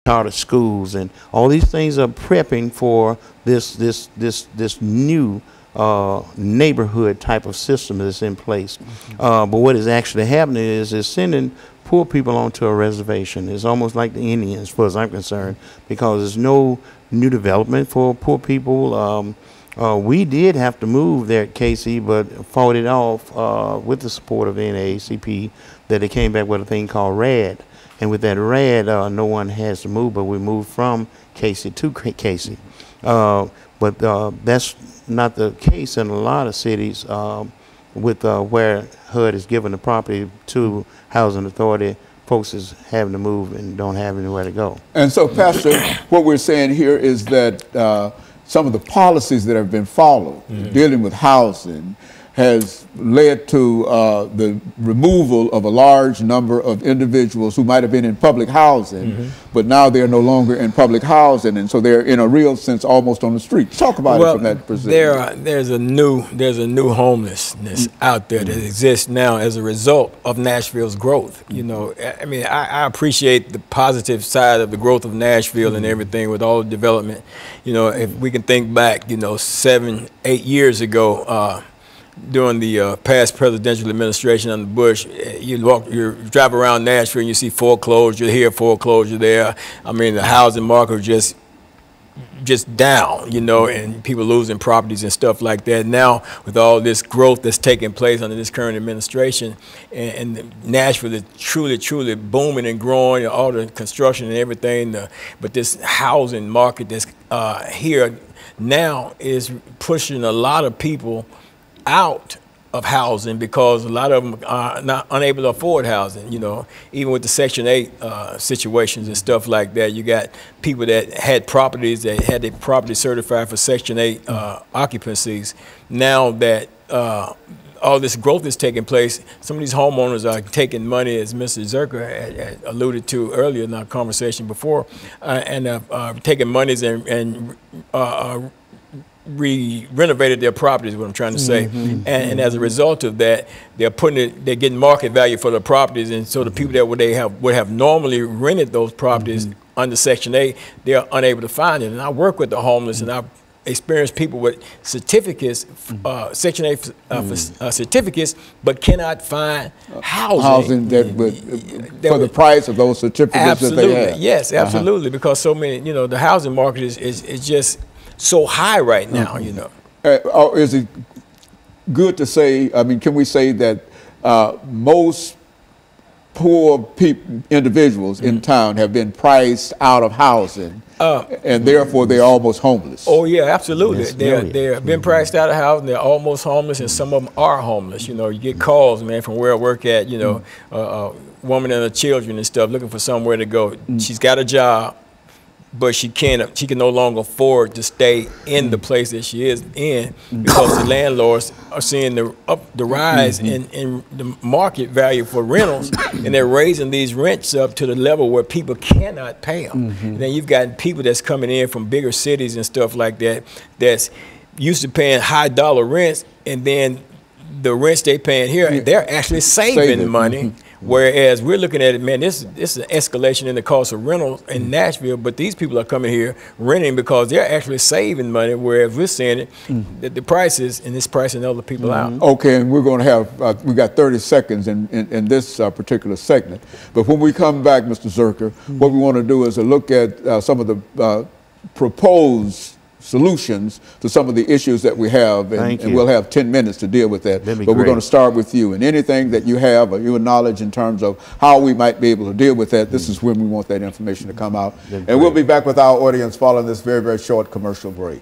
charter schools, and all these things are prepping for this new neighborhood type of system that's in place. But what is actually happening is sending poor people onto a reservation. It's almost like the Indians, as far as I'm concerned, because there's no new development for poor people. We did have to move there at Casey, but fought it off with the support of the NAACP, that they came back with a thing called RAD. And with that RAD, no one has to move, but we moved from Casey to Casey. But that's not the case in a lot of cities with where HUD is giving the property to Housing Authority. Folks is having to move and don't have anywhere to go. And so, Pastor, what we're saying here is that some of the policies that have been followed dealing with housing has led to the removal of a large number of individuals who might have been in public housing, but now they're no longer in public housing, and so they're in a real sense almost on the street. Talk about it from that perspective. There's a new homelessness out there that exists now as a result of Nashville's growth. You know, I mean, I appreciate the positive side of the growth of Nashville and everything with all the development. You know, if we can think back, you know, 7, 8 years ago, during the past presidential administration under Bush, you drive around Nashville and you see foreclosure here, foreclosure there. I mean, the housing market was just down, you know, and people losing properties and stuff like that. Now, with all this growth that's taking place under this current administration, and Nashville is truly booming and growing, all the construction and everything, but this housing market that's here now is pushing a lot of people out of housing because a lot of them are unable to afford housing. You know, even with the Section 8 situations and stuff like that, you got people that had properties that had their property certified for Section 8 occupancies. Now that all this growth is taking place, some of these homeowners are taking money, as Mr. Zirker had alluded to earlier in our conversation before, and taking monies and renovated their properties, what I'm trying to say. And as a result of that, they're getting market value for the properties, and so the people that would have normally rented those properties under Section 8, they're unable to find it. And I work with the homeless, and I've experienced people with certificates, Section 8 certificates, but cannot find housing. For the price of those certificates that they have. Yes, absolutely, because so many, you know, the housing market is just so high right now, you know. Is it good to say, I mean, can we say that most poor individuals in town have been priced out of housing, and therefore they're almost homeless? Oh yeah, absolutely. Yes, they're been priced out of housing, they're almost homeless, and some of them are homeless. You know, you get calls, man, from where I work at, you know, a woman and her children and stuff looking for somewhere to go. She's got a job, but she can no longer afford to stay in the place that she is in because the landlords are seeing the rise in the market value for rentals, and they're raising these rents up to the level where people cannot pay them. And then you've got people that's coming in from bigger cities and stuff like that that's used to paying high dollar rents, and then the rents they paying here, they're actually saving money. Whereas we're looking at it, man, this is an escalation in the cost of rentals in Nashville, but these people are coming here renting because they're actually saving money, whereas we're seeing it, that the prices, and it's pricing other people out. Okay, and we're going to have, we got 30 seconds in this particular segment. But when we come back, Mr. Zirker, what we want to do is to look at some of the proposed solutions to some of the issues that we have, and we'll have 10 minutes to deal with that. But we're going to start with you, and anything that you have or your knowledge in terms of how we might be able to deal with that, this is when we want that information to come out. And we'll be back with our audience following this very, very short commercial break.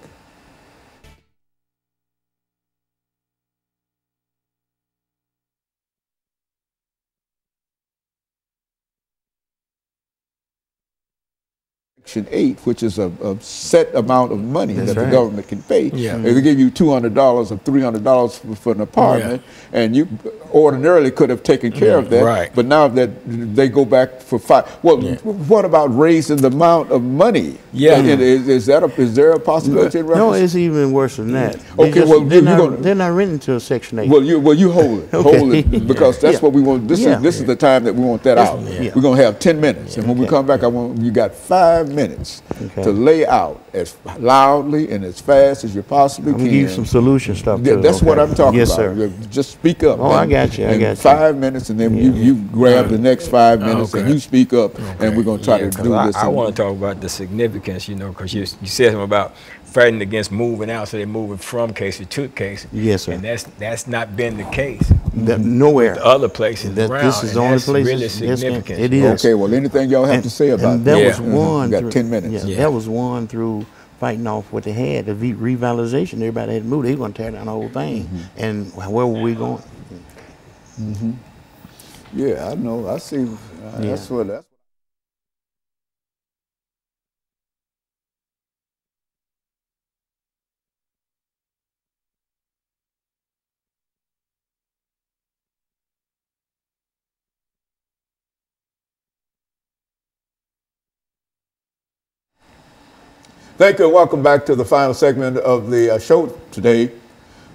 Section 8, which is a set amount of money that the government can pay. Yeah. If they give you $200 or $300 for an apartment, and you ordinarily could have taken care of that, but now that they go back for what about raising the amount of money? Is there a possibility? No, it's even worse than that. Okay, they're not renting to a Section 8. Well, you hold it, hold it, because that's what we want. This is the time that we want that out. We're gonna have 10 minutes, and when we come back, you got 5 minutes to lay out as loudly and as fast as you possibly can. Give you some solution stuff. That's what I'm talking about. Sir. Just speak up. Oh, I got you. I got you. 5 minutes, and then you grab the next 5 minutes, and you speak up, and we're going to try to do this. I want to talk about the significance, because you said something about fighting against moving out, so they're moving from cases to cases. Yes, sir. And that's not been the case. Nowhere. The other places around. This is the only place. Really significant. It is. Okay. Well, anything y'all have to say about that? That was one. You got 10 minutes. That was one through fighting off what they had, the revitalization. Everybody had to move. They were going to tear down the whole thing. And where were we going? Yeah, I know. I see. That's what. Thank you and welcome back to the final segment of the show today.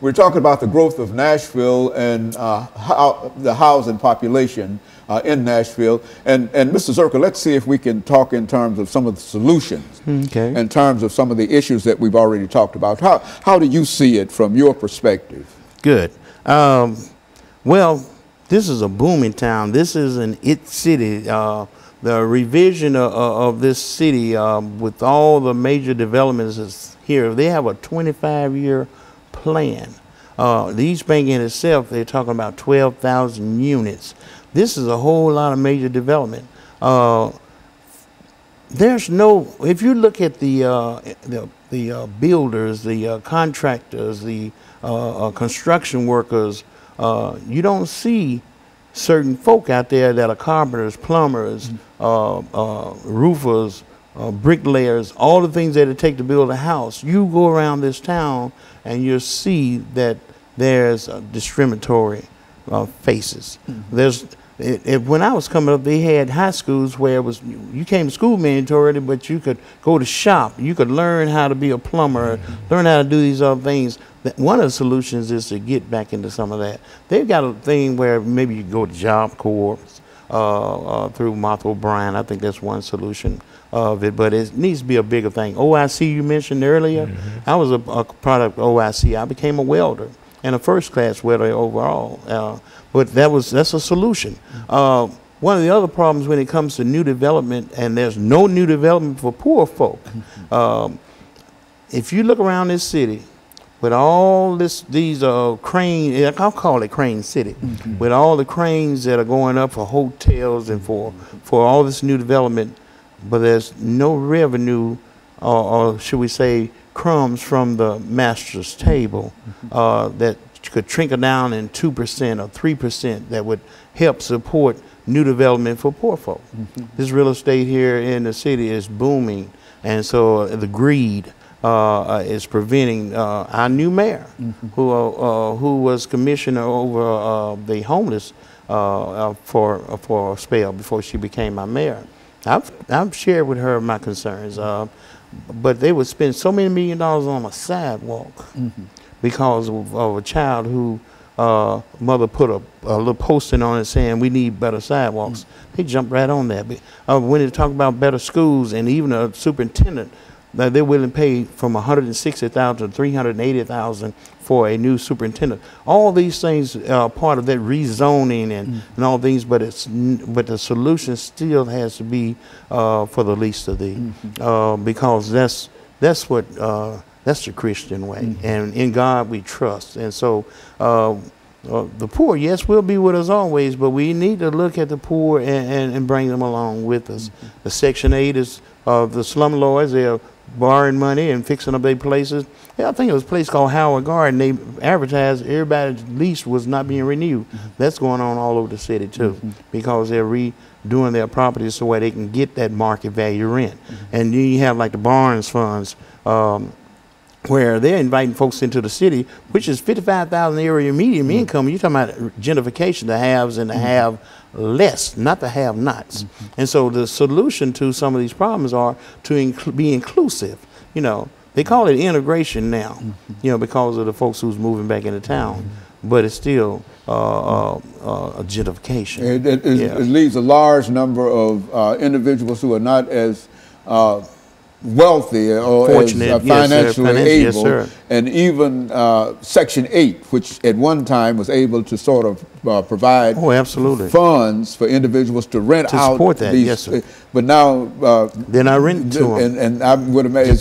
We're talking about the growth of Nashville and how the housing population in Nashville. And Mr. Zirker, let's see if we can talk in terms of some of the solutions, in terms of some of the issues that we've already talked about. How do you see it from your perspective? Good. Well, this is a booming town. This is an it city. The revision of this city with all the major developments is here. They have a 25-year plan. The East Bank in itself, they're talking about 12,000 units. This is a whole lot of major development. There's no, if you look at the builders, the contractors, the construction workers, you don't see certain folk out there that are carpenters, plumbers, roofers, bricklayers, all the things that it take to build a house. You go around this town and you'll see that there's discriminatory faces. When I was coming up, they had high schools where it was, you came to school mandatory, but you could go to shop. You could learn how to be a plumber, learn how to do these other things. One of the solutions is to get back into some of that. They've got a thing where maybe you go to Job Corps through Martha O'Brien. I think that's one solution of it, but it needs to be a bigger thing. OIC you mentioned earlier, I was a product of OIC. I became a welder and a first-class welder overall, but that's a solution. One of the other problems when it comes to new development, and there's no new development for poor folk. If you look around this city, with all these cranes, I'll call it Crane City, with all the cranes that are going up for hotels and for all this new development, but there's no revenue, or should we say crumbs from the master's table that could trickle down in 2% or 3% that would help support new development for poor folk. This real estate here in the city is booming, and so the greed is preventing our new mayor, who was commissioner over the homeless for a spell before she became my mayor. I've shared with her my concerns, but they would spend so many $1 million on a sidewalk because of a child who mother put a little posting on it saying we need better sidewalks. They jumped right on that. When they talk about better schools, and even a superintendent, they're willing to pay from $160,000 to $380,000 for a new superintendent. All these things are part of that rezoning and all things, but the solution still has to be for the least of these, because that's the Christian way, and in God we trust. And so the poor, yes, will be with us always, but we need to look at the poor and bring them along with us. The Section 8 is the slumlords. borrowing money and fixing up their places. Yeah, I think it was a place called Howard Garden. They advertised everybody's lease was not being renewed. That's going on all over the city too, because they're redoing their properties so where they can get that market value rent. And then you have like the Barnes funds, where they're inviting folks into the city, which is 55,000 area median income. You're talking about gentrification, the haves and the have less, not the have-nots. And so the solution to some of these problems are to be inclusive. You know, they call it integration now, you know, because of the folks who's moving back into town, but it's still a gentrification. It leaves a large number of individuals who are not as wealthy or fortunate, as financially able, yes, and even Section 8, which at one time was able to sort of provide funds for individuals to rent to out support that, these, yes, sir. But now they're not renting to them. And I would imagine,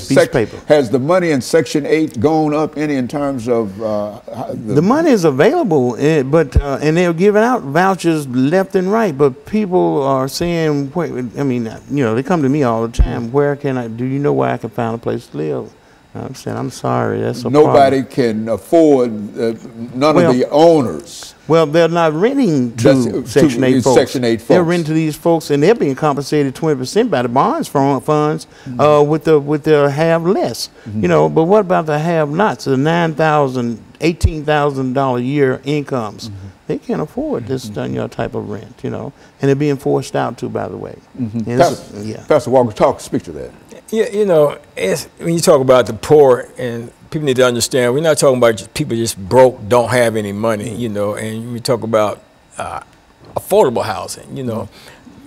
has the money in Section 8 gone up any in terms of the money is available, but and they're giving out vouchers left and right, but people are saying, I mean, you know, they come to me all the time, where can I, do you know where I can find a place to live? I'm saying, I'm sorry, that's a nobody problem. Can afford, none of the owners. Well, they're not renting to Section 8 folks. Section 8 folks. They're renting to these folks, and they're being compensated 20% by the Barnes funds with the have less. You know, but what about the have-nots, the $9,000, $18,000 a year incomes? They can't afford this type of rent, you know, and they're being forced out too, by the way. Pastor Walker, speak to that. Yeah, you know, when you talk about the poor, and people need to understand, we're not talking about just people just broke, don't have any money, you know, and we talk about affordable housing, you know,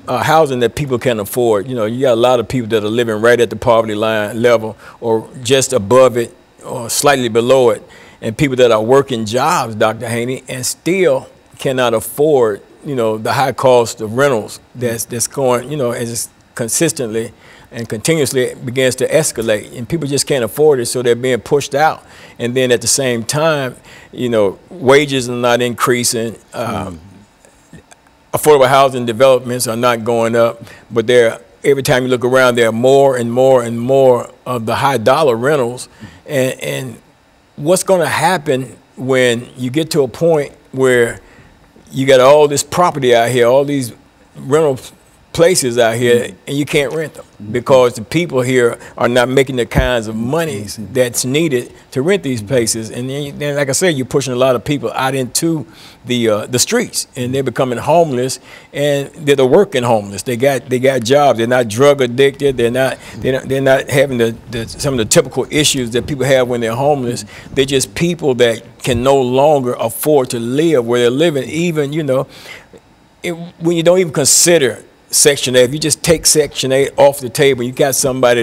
housing that people can afford. You know, you got a lot of people that are living right at the poverty line level or just above it or slightly below it, and people that are working jobs, Dr. Haney, and still cannot afford, you know, the high cost of rentals that's going, you know, as consistently and continuously begins to escalate, and people just can't afford it, so they're being pushed out. And then at the same time, you know, wages are not increasing, affordable housing developments are not going up, but every time you look around, there are more and more and more of the high dollar rentals. And what's going to happen when you get to a point where you got all this property out here, all these rental places out here, and you can't rent them because the people here are not making the kinds of monies that's needed to rent these places. And then like I said, you're pushing a lot of people out into the streets, and they're becoming homeless, and they're the working homeless. They got jobs. They're not drug addicted. They're not having some of the typical issues that people have when they're homeless. They're just people that can no longer afford to live where they're living. Even, you know, when you don't even consider Section 8, if you just take Section 8 off the table, you got somebody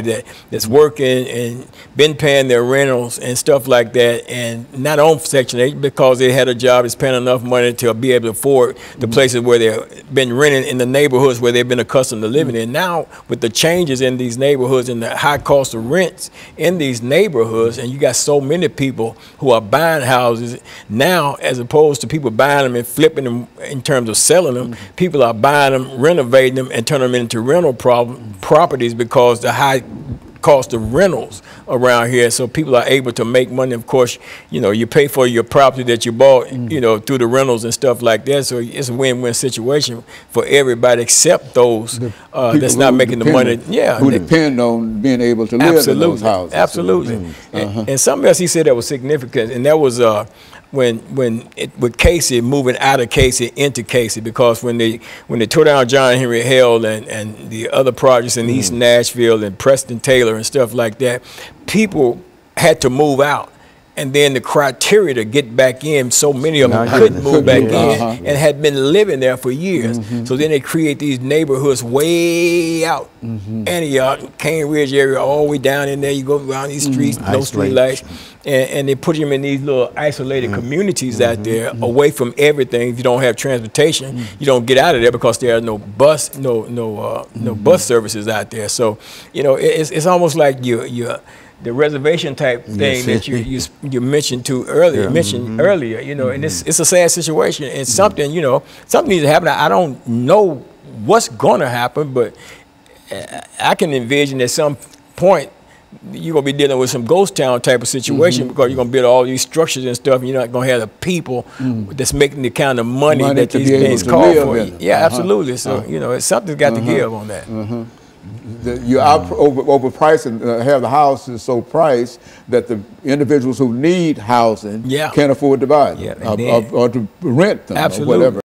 that's working and been paying their rentals and stuff like that, and not on Section 8 because they had a job that's paying enough money to be able to afford the places where they've been renting in the neighborhoods where they've been accustomed to living in. Now, with the changes in these neighborhoods and the high cost of rents in these neighborhoods, and you got so many people who are buying houses now, as opposed to people buying them and flipping them in terms of selling them, people are buying them, renovating them, and turn them into rental properties because the high cost of rentals around here. So people are able to make money. Of course, you know, you pay for your property that you bought, you know, through the rentals and stuff like that. So it's a win-win situation for everybody except those that's not making the money. Yeah, who depend on being able to live in those houses. Absolutely. And something else he said that was significant, and that was with Casey, moving out of Casey into Casey, because when they tore down John Henry Hale and the other projects in East Nashville and Preston Taylor and stuff like that, people had to move out. And then the criteria to get back in, so many of them couldn't move back in and had been living there for years. So then they create these neighborhoods way out. Antioch, Cane Ridge area, all the way down in there. You go around these streets, no street lights. And they put them in these little isolated communities out there, away from everything. If you don't have transportation, you don't get out of there because there are no bus services out there. So, you know, it's almost like the reservation type thing that you mentioned earlier, you know, and it's a sad situation. It's something, you know, something needs to happen. I don't know what's going to happen, but I can envision at some point you're gonna be dealing with some ghost town type of situation because you're gonna build all these structures and stuff, and you're not gonna have the people that's making the kind of money that these things call for. Yeah, absolutely. So you know, it's something's got to give on that. You're overpricing, have the houses so priced that the individuals who need housing can't afford to buy them or to rent them or whatever.